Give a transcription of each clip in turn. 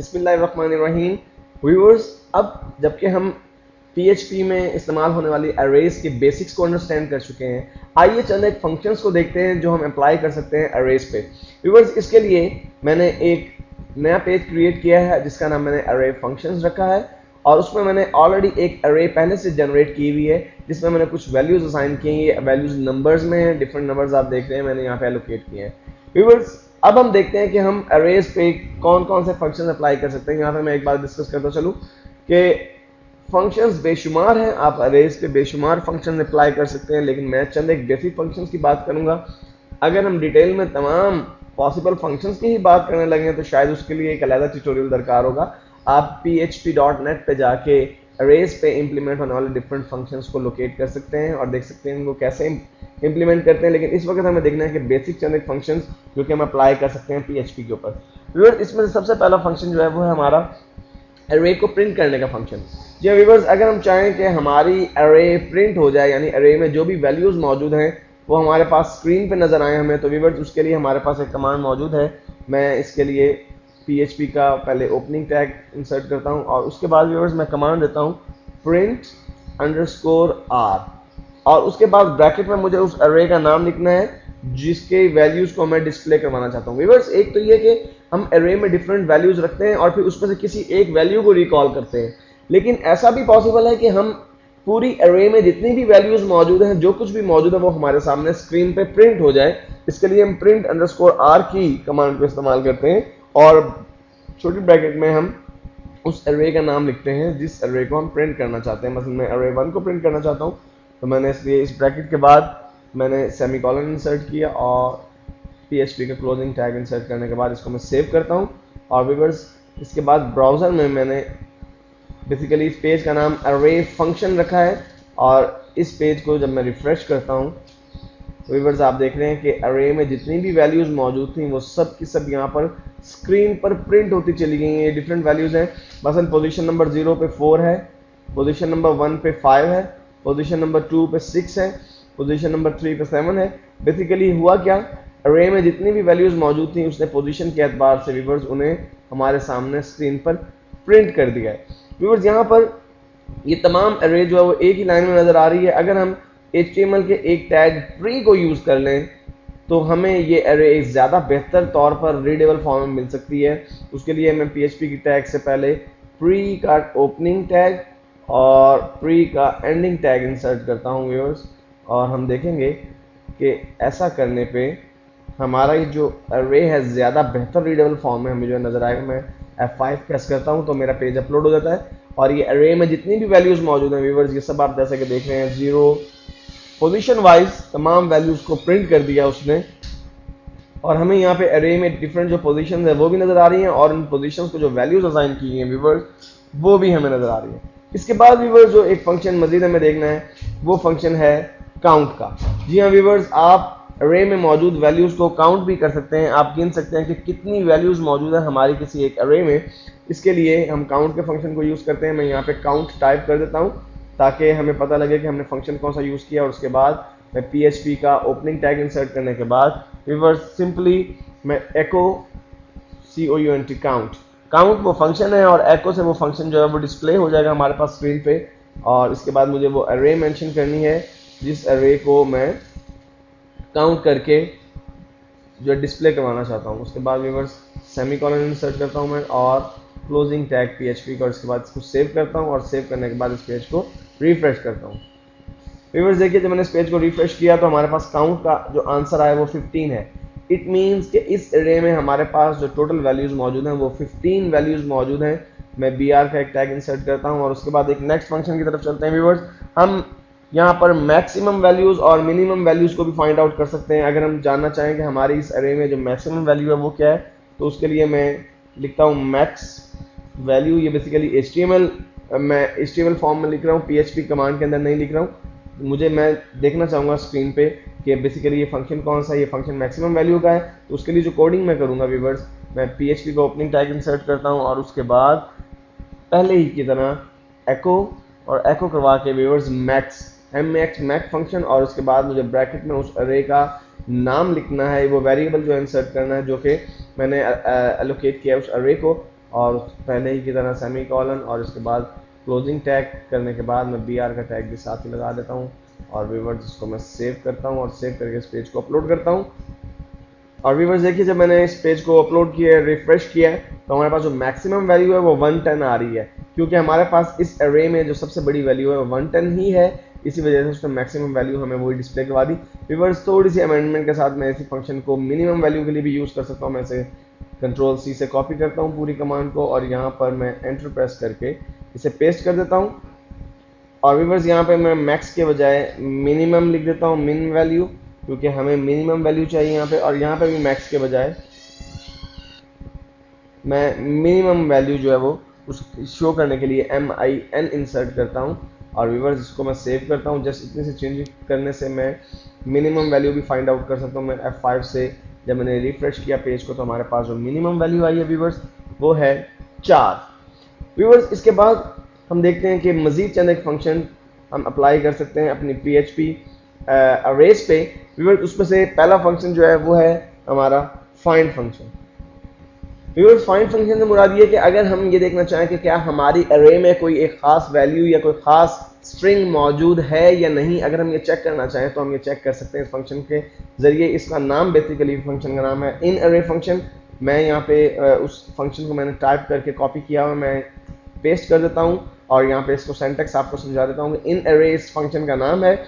बिस्मिल्लाहिर्रहमानिर्रहीम। व्यूअर्स, अब जबकि हम PHP में इस्तेमाल होने वाली अरेज के बेसिक्स को अंडरस्टैंड कर चुके हैं, आइए चंद एक फंक्शंस को देखते हैं जो हम अप्लाई कर सकते हैं अरेज पे। व्यूअर्स, इसके लिए मैंने एक नया पेज क्रिएट किया है जिसका नाम मैंने अरे फंक्शंस रखा है, और उसमें मैंने ऑलरेडी एक अरे पहले से जनरेट की हुई है जिसमें मैंने कुछ वैल्यूज असाइन किए हैं। ये वैल्यूज नंबर्स में हैं, डिफरेंट नंबर्स आप देख रहे हैं मैंने यहाँ पे एलोकेट किए हैं। व्यूअर्स, अब हम देखते हैं कि हम अरेज पे कौन कौन से फंक्शन अप्लाई कर सकते हैं। यहाँ पे मैं एक बार डिस्कस करता चलूँ कि फंक्शंस बेशुमार हैं, आप अरेज पे बेशुमार फंक्शन अप्लाई कर सकते हैं, लेकिन मैं चंद एक बेसिक फंक्शंस की बात करूंगा। अगर हम डिटेल में तमाम पॉसिबल फंक्शंस की ही बात करने लगे तो शायद उसके लिए एक अलग ट्यूटोरियल दरकार होगा। आप php.net पे जाके अरेज पे इंप्लीमेंट होने वाले डिफरेंट फंक्शंस को लोकेट कर सकते हैं और देख सकते हैं उनको कैसे इंप्लीमेंट करते हैं, लेकिन इस वक्त हमें देखना है कि बेसिक चंद एक फंक्शंस जो कि हम अप्लाई कर सकते हैं PHP के ऊपर। इसमें सबसे पहला फंक्शन जो है वो है हमारा अरे को प्रिंट करने का फंक्शन। जी व्यूअर्स, अगर हम चाहें कि हमारी अरे प्रिंट हो जाए, यानी अरे में जो भी वैल्यूज मौजूद हैं वो हमारे पास स्क्रीन पे नजर आए हमें, तो व्यूअर्स उसके लिए हमारे पास एक कमांड मौजूद है। मैं इसके लिए PHP का पहले ओपनिंग टैग इंसर्ट करता हूं और उसके बाद व्यूअर्स मैं कमांड देता हूं print_r, और उसके बाद ब्रैकेट में मुझे उस अरे का नाम लिखना है जिसके वैल्यूज को मैं डिस्प्ले करवाना चाहता हूँ। व्यूअर्स, एक तो ये कि हम अरे में डिफरेंट वैल्यूज रखते हैं और फिर उसमें से किसी एक वैल्यू को रिकॉल करते हैं, लेकिन ऐसा भी पॉसिबल है कि हम पूरी अरे में जितनी भी वैल्यूज मौजूद हैं, जो कुछ भी मौजूद है वो हमारे सामने स्क्रीन पे प्रिंट हो जाए। इसके लिए हम print_r की कमांड को इस्तेमाल करते हैं और छोटी ब्रैकेट में हम उस अरे का नाम लिखते हैं जिस अरे को हम प्रिंट करना चाहते हैं। मतलब मैं अरे 1 को प्रिंट करना चाहता हूँ, तो मैंने इसलिए इस ब्रैकेट के बाद मैंने सेमीकोलन इंसर्ट किया और PHP का क्लोजिंग टैग इंसर्ट करने के बाद इसको मैं सेव करता हूँ। और व्यूअर्स, इसके बाद ब्राउज़र में मैंने बेसिकली इस पेज का नाम अरे फंक्शन रखा है, और इस पेज को जब मैं रिफ्रेश करता हूँ व्यूअर्स आप देख रहे हैं कि अरे में जितनी भी वैल्यूज मौजूद थी वो सब की सब यहाँ पर स्क्रीन पर प्रिंट होती चली गई हैं। ये डिफरेंट वैल्यूज हैं, मसलन पोजीशन नंबर 0 पे 4 है, पोजीशन नंबर 1 पे 5 है, पोजीशन नंबर 2 पे 6 है, पोजीशन नंबर 3 पे 7 है। बेसिकली हुआ क्या, अरे में जितनी भी वैल्यूज मौजूद थी उसने पोजीशन के एतबार से व्यूअर्स उन्हें हमारे सामने स्क्रीन पर प्रिंट कर दिया है। व्यूअर्स, यहाँ पर ये तमाम अरे जो है वो एक ही लाइन में नजर आ रही है। अगर हम HTML के एक टैग प्री को यूज कर लें तो हमें ये अरे एक ज़्यादा बेहतर तौर पर रीडेबल फॉर्म में मिल सकती है। उसके लिए मैं PHP की टैग से पहले प्री का ओपनिंग टैग और प्री का एंडिंग टैग इंसर्ट करता हूँ व्यूअर्स, और हम देखेंगे कि ऐसा करने पे हमारा ये जो अरे है ज़्यादा बेहतर रीडेबल फॉर्म में हमें जो नज़र आएगा। मैं F5 प्रेस करता हूँ तो मेरा पेज अपलोड हो जाता है, और ये अरे में जितनी भी वैल्यूज मौजूद हैं व्यूअर्स, ये सब आप जैसे कि देख रहे हैं 0 पोजीशन वाइज तमाम वैल्यूज को प्रिंट कर दिया उसने, और हमें यहाँ पे अरे में डिफरेंट जो पोजीशंस है वो भी नजर आ रही हैं, और इन पोजीशंस को जो वैल्यूज असाइन की हैं व्यूअर्स वो भी हमें नजर आ रही है। इसके बाद व्यूअर्स जो एक फंक्शन मजीद हमें देखना है वो फंक्शन है काउंट का। जी हाँ व्यूअर्स, आप अरे में मौजूद वैल्यूज को काउंट भी कर सकते हैं, आप गिन सकते हैं कि कितनी वैल्यूज मौजूद है हमारी किसी एक अरे में। इसके लिए हम काउंट के फंक्शन को यूज करते हैं। मैं यहाँ पे काउंट टाइप कर देता हूँ ताकि हमें पता लगे कि हमने फंक्शन कौन सा यूज किया, और उसके बाद मैं PHP का ओपनिंग टैग इंसर्ट करने के बाद व्यूअर्स सिंपली मैं echo count, काउंट वो फंक्शन है और echo से वो फंक्शन जो है वो डिस्प्ले हो जाएगा हमारे पास स्क्रीन पे। और इसके बाद मुझे वो अरे मेंशन करनी है जिस अरे को मैं काउंट करके जो डिस्प्ले करवाना चाहता हूँ। उसके बाद व्यूअर्स सेमीकोलन इंसर्ट करता हूँ मैं और क्लोजिंग टैग PHP का, उसके बाद इसको सेव करता हूँ और सेव करने के बाद इस पेज को रिफ्रेश करता हूँ। व्यूअर्स देखिए, जब मैंने इस पेज को रिफ्रेश किया तो हमारे पास काउंट का जो आंसर आया वो 15 है। इट मीन्स कि इस अरे में हमारे पास जो टोटल वैल्यूज मौजूद हैं वो 15 वैल्यूज मौजूद हैं। मैं BR का एक टैग इंसर्ट करता हूँ और उसके बाद एक नेक्स्ट फंक्शन की तरफ चलते हैं व्यूअर्स। हम यहाँ पर मैक्सिमम वैल्यूज और मिनिमम वैल्यूज को भी फाइंड आउट कर सकते हैं। अगर हम जानना चाहें कि हमारी इस अरे में जो मैक्सिमम वैल्यू है वो क्या है, तो उसके लिए मैं लिखता हूँ मैक्स वैल्यू। ये बेसिकली मैं HTML फॉर्म में लिख रहा हूँ, PHP कमांड के अंदर नहीं लिख रहा हूँ। मैं देखना चाहूँगा स्क्रीन पे कि बेसिकली ये फंक्शन कौन सा है, ये फंक्शन मैक्सिमम वैल्यू का है। तो उसके लिए जो कोडिंग मैं करूँगा व्यूअर्स, मैं PHP का ओपनिंग टैग इंसर्ट करता हूँ और उसके बाद पहले ही की तरह echo और echo करवा के व्यूअर्स मैक्स फंक्शन, और उसके बाद मुझे ब्रैकेट में उस अरे का नाम लिखना है, वो वेरिएबल जो इंसर्ट करना है जो कि मैंने एलोकेट किया उस अरे को, और पहले ही की तरह सेमी कॉलन और इसके बाद क्लोजिंग टैग करने के बाद मैं br का टैग भी साथ ही लगा देता हूँ। और व्यूअर्स इसको मैं सेव करता हूँ और सेव करके इस पेज को अपलोड करता हूँ। और व्यूअर्स देखिए, जब मैंने इस पेज को अपलोड किया है, रिफ्रेश किया है, तो हमारे पास जो मैक्सिमम वैल्यू है वो 110 आ रही है, क्योंकि हमारे पास इस एरे में जो सबसे बड़ी वैल्यू है वो 110 ही है। इसी वजह से उसमें मैक्सिमम वैल्यू हमें वही डिस्प्ले करवा दी। व्यूअर्स थोड़ी सी अमेंडमेंट के साथ मैं इसी फंक्शन को मिनिमम वैल्यू के लिए भी यूज़ कर सकता हूँ। मैं इसे कंट्रोल सी से कॉपी करता हूँ पूरी कमांड को और यहाँ पर मैं एंटर प्रेस करके इसे पेस्ट कर देता हूँ। और व्यूअर्स यहाँ पे मैं मैक्स के बजाय मिनिमम लिख देता हूँ, मिन वैल्यू, क्योंकि हमें मिनिमम वैल्यू चाहिए यहाँ पे। और यहाँ पे भी मैक्स के बजाय मैं मिनिमम वैल्यू जो है वो उस शो करने के लिए MIN इंसर्ट करता हूँ। और व्यूअर्स इसको मैं सेव करता हूँ। जस्ट इतने से चेंज करने से मैं मिनिमम वैल्यू भी फाइंड आउट कर सकता हूँ। मैं F5 से जब मैंने रिफ्रेश किया पेज को तो हमारे पास जो मिनिमम वैल्यू आई है व्यूअर्स वो है 4। व्यूअर्स इसके बाद हम देखते हैं कि मजीद चंद एक फंक्शन हम अप्लाई कर सकते हैं अपनी PHP अरेज पे। व्यूअर्स उसमें से पहला फंक्शन जो है वो है हमारा find function. Viewers find function से मुराद ये कि अगर हम ये देखना चाहें कि क्या हमारी अरे में कोई एक खास वैल्यू या कोई खास स्ट्रिंग मौजूद है या नहीं, अगर हम ये चेक करना चाहें तो हम ये चेक कर सकते हैं इस फंक्शन के जरिए। इसका नाम बेसिकली फंक्शन का नाम है इन अरे फंक्शन। मैं यहाँ पे उस फंक्शन को मैंने टाइप करके कॉपी किया हुआ, मैं पेस्ट कर देता हूँ और यहाँ पे इसको सिंटैक्स आपको समझा देता हूँ। इन अरे इस फंक्शन का नाम है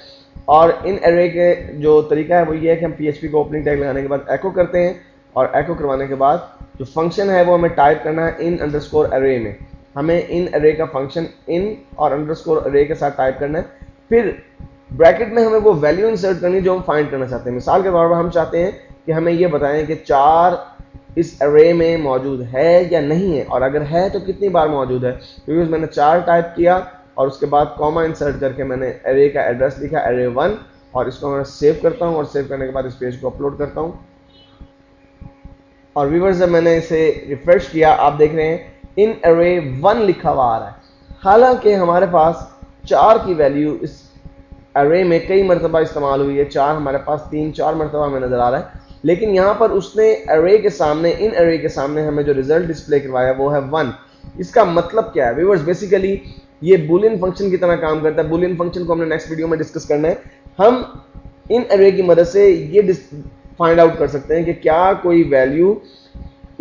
और इन अरे के जो तरीका है वो ये है कि हम PHP को ओपनिंग टैग लगाने के बाद एको करते हैं और एको करवाने के बाद जो फंक्शन है वो हमें टाइप करना है इन अंडरस्कोर अरे में। हमें इन अरे का फंक्शन इन और अंडरस्कोर अरे के साथ टाइप करना है। फिर ब्रैकेट में हमें वो वैल्यू इंसर्ट करनी जो हम फाइंड करना चाहते हैं। मिसाल के तौर पर हम चाहते हैं कि हमें ये बताएं कि 4 इस अरे में मौजूद है या नहीं है, और अगर है तो कितनी बार मौजूद है। क्योंकि मैंने 4 टाइप किया और उसके बाद कॉमा इंसर्ट करके मैंने अरे का एड्रेस लिखा array1 और इसको मैं सेव करता हूँ और सेव करने के बाद इस पेज को अपलोड करता हूँ। और व्यूअर्स जब मैंने इसे रिफ्रेश किया आप देख रहे हैं इन array1 लिखा हुआ आ रहा है, हालांकि हमारे पास 4 की वैल्यू इस अरे में कई मरतबा इस्तेमाल हुई है। 4 हमारे पास 3-4 मरतबा हमें नजर आ रहा है, लेकिन यहाँ पर उसने अरे के सामने इन अरे के सामने हमें जो रिजल्ट डिस्प्ले करवाया वो है 1। इसका मतलब क्या है व्यूअर्स? बेसिकली ये बुलियन फंक्शन की तरह काम करता है। बुलियन फंक्शन को हमने नेक्स्ट वीडियो में डिस्कस करना है। हम इन अरे की मदद से ये फाइंड आउट कर सकते हैं कि क्या कोई वैल्यू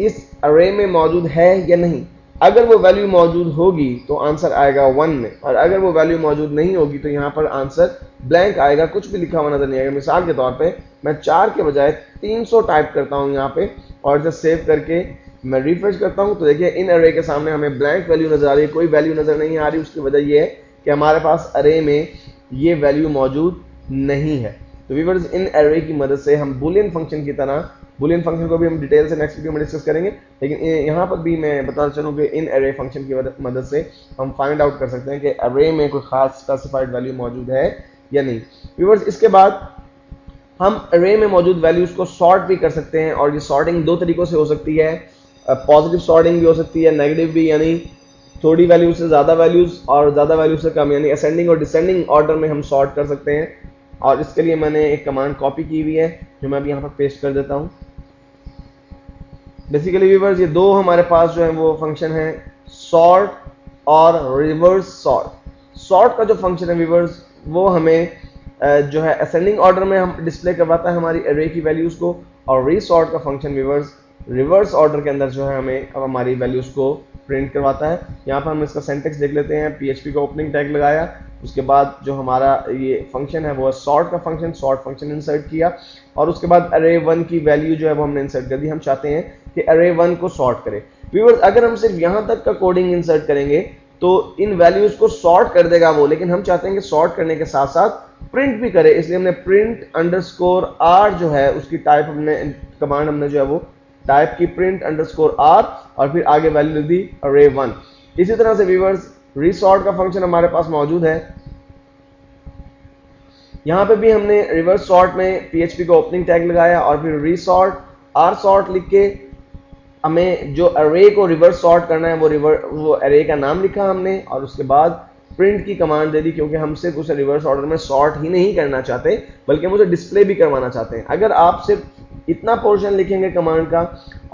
इस अरे में मौजूद है या नहीं। अगर वो वैल्यू मौजूद होगी तो आंसर आएगा 1 में, और अगर वो वैल्यू मौजूद नहीं होगी तो यहाँ पर आंसर ब्लैंक आएगा, कुछ भी लिखा हुआ नजर नहीं आएगा। मिसाल के तौर पे मैं 4 के बजाय 300 टाइप करता हूँ यहाँ पे और इसे सेव करके मैं रिफ्रेश करता हूँ तो देखिए इन अरे के सामने हमें ब्लैंक वैल्यू नजर आ रही है, कोई वैल्यू नजर नहीं आ रही। उसकी वजह यह है कि हमारे पास अरे में ये वैल्यू मौजूद नहीं है। तो व्यूअर्स इन अरे की मदद से हम बुलियन फंक्शन की तरह, बुलियन फंक्शन को भी हम डिटेल से नेक्स्ट वीडियो में डिस्कस करेंगे, लेकिन यहाँ पर भी मैं बताना चलूँ कि इन अरे फंक्शन की मदद से हम फाइंड आउट कर सकते हैं कि अरे में कोई खास स्पेसिफाइड वैल्यू मौजूद है या नहीं। व्यूअर्स इसके बाद हम अरे में मौजूद वैल्यूज को सॉर्ट भी कर सकते हैं, और ये सॉर्टिंग 2 तरीकों से हो सकती है। पॉजिटिव सॉर्टिंग भी हो सकती है, नेगेटिव भी, यानी थोड़ी वैल्यू से ज़्यादा वैल्यूज और ज़्यादा वैल्यू से कम, यानी असेंडिंग और डिसेंडिंग ऑर्डर में हम सॉर्ट कर सकते हैं। और इसके लिए मैंने एक कमांड कॉपी की हुई है जो मैं अभी यहाँ पर पेस्ट कर देता हूँ। बेसिकली व्यूअर्स ये 2 हमारे पास जो है वो फंक्शन है, सॉर्ट और रिवर्स सॉर्ट। सॉर्ट का जो फंक्शन है व्यूअर्स वो हमें जो है असेंडिंग ऑर्डर में हम डिस्प्ले करवाता है हमारी अरे की वैल्यूज को, और रीसॉर्ट का फंक्शन व्यूअर्स रिवर्स ऑर्डर के अंदर जो है हमें अब हमारी वैल्यूज को प्रिंट करवाता है। यहाँ पर हम इसका सिंटैक्स देख लेते हैं। PHP का ओपनिंग टैग लगाया, उसके बाद जो हमारा ये फंक्शन है वो है सॉर्ट का फंक्शन, सॉर्ट फंक्शन इंसर्ट किया, और उसके बाद array1 की वैल्यू जो है वो हमने इंसर्ट कर दी। हम चाहते हैं कि array1 को सॉर्ट करे। व्यूअर्स अगर हम सिर्फ यहाँ तक का कोडिंग इंसर्ट करेंगे तो इन वैल्यूज को सॉर्ट कर देगा वो, लेकिन हम चाहते हैं कि सॉर्ट करने के साथ साथ प्रिंट भी करे, इसलिए हमने प्रिंट अंडरस्कोर आर जो है उसकी टाइप हमने कमांड हमने जो है वो टाइप की प्रिंट अंडरस्कोर आर और फिर आगे वैल्यू लिख दी array1। इसी तरह से व्यूअर्स रीसॉर्ट का फंक्शन हमारे पास मौजूद है। यहाँ पे भी हमने रिवर्स सॉर्ट में PHP का ओपनिंग टैग लगाया और फिर रीसॉर्ट आर सॉर्ट लिख के हमें जो अरे को रिवर्स सॉर्ट करना है वो अरे का नाम लिखा हमने, और उसके बाद प्रिंट की कमांड दे दी, क्योंकि हम सिर्फ उसे रिवर्स ऑर्डर में सॉर्ट ही नहीं करना चाहते बल्कि हम उसे डिस्प्ले भी करवाना चाहते हैं। अगर आप सिर्फ इतना पोर्शन लिखेंगे कमांड का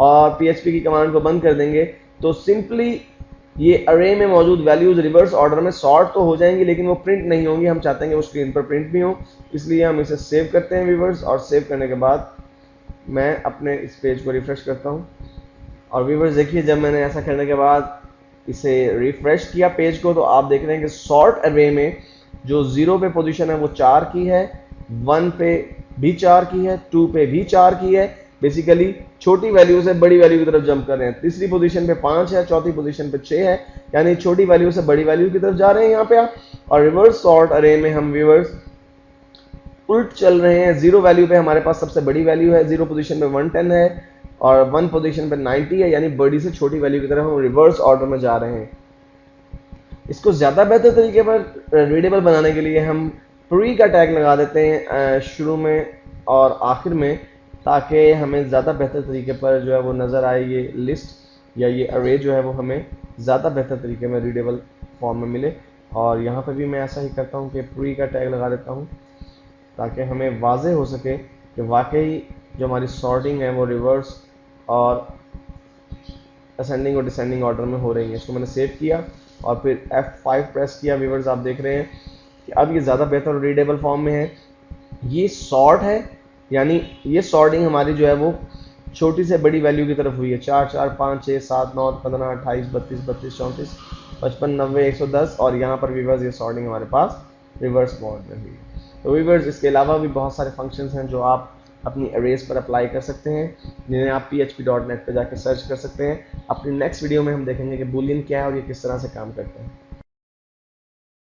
और PHP की कमांड को बंद कर देंगे तो सिंपली ये अरे में मौजूद वैल्यूज रिवर्स ऑर्डर में सॉर्ट तो हो जाएंगी, लेकिन वो प्रिंट नहीं होंगी। हम चाहते हैं कि वो स्क्रीन पर प्रिंट भी हो, इसलिए हम इसे सेव करते हैं व्यूवर्स। और सेव करने के बाद मैं अपने इस पेज को रिफ्रेश करता हूँ। और व्यूवर्स देखिए, जब मैंने ऐसा करने के बाद इसे रिफ्रेश किया पेज को, तो आप देख रहे हैं कि सॉर्ट अरे में जो 0 पे पोजीशन है वो 4 की है, 1 पे भी 4 की है, 2 पे भी 4 की है। बेसिकली छोटी वैल्यू से बड़ी वैल्यू की तरफ जंप कर रहे हैं। तीसरी पोजीशन पे 5 है, चौथी पोजीशन पे 6 है, यानी छोटी वैल्यू से बड़ी वैल्यू की तरफ जा रहे हैं यहाँ पे आप। और रिवर्स सॉर्ट अरे में हम व्यूवर्स उल्ट चल रहे हैं। 0 वैल्यू पे हमारे पास सबसे बड़ी वैल्यू है, 0 पोजीशन पे 110 है और 1 पोजीशन पे 90 है, यानी बड़ी से छोटी वैल्यू की तरफ हम रिवर्स ऑर्डर में जा रहे हैं। इसको ज्यादा बेहतर तरीके पर रीडेबल बनाने के लिए हम प्री का टैग लगा देते हैं शुरू में और आखिर में, ताकि हमें ज़्यादा बेहतर तरीके पर जो है वो नज़र आए ये लिस्ट या ये अरे जो है वो हमें ज़्यादा बेहतर तरीके में रीडेबल फॉर्म में मिले। और यहाँ पर भी मैं ऐसा ही करता हूँ कि प्री का टैग लगा देता हूँ, ताकि हमें वाज़ेह हो सके कि वाकई जो हमारी सॉर्टिंग है वो रिवर्स और असेंडिंग और डिसेंडिंग ऑर्डर में हो रही है। इसको मैंने सेव किया और फिर F5 प्रेस किया। व्यूवर्स आप देख रहे हैं कि अब ये ज़्यादा बेहतर और रीडेबल फॉर्म में है। ये सॉर्ट है, यानी ये सॉर्टिंग हमारी जो है वो छोटी से बड़ी वैल्यू की तरफ हुई है। 4 4 5 6 7 9 15 28 32 32 34 55 90 110 और यहाँ पर व्यूवर्स ये सॉर्टिंग हमारे पास रिवर्स मोड में हुई है। तो व्यूवर्स इसके अलावा भी बहुत सारे फंक्शंस हैं जो आप अपनी अरेज पर अप्लाई कर सकते हैं, जिन्हें आप php.net पे जाकर सर्च कर सकते हैं। अपनी नेक्स्ट वीडियो में हम देखेंगे कि बूलियन क्या है और ये किस तरह से काम करते हैं।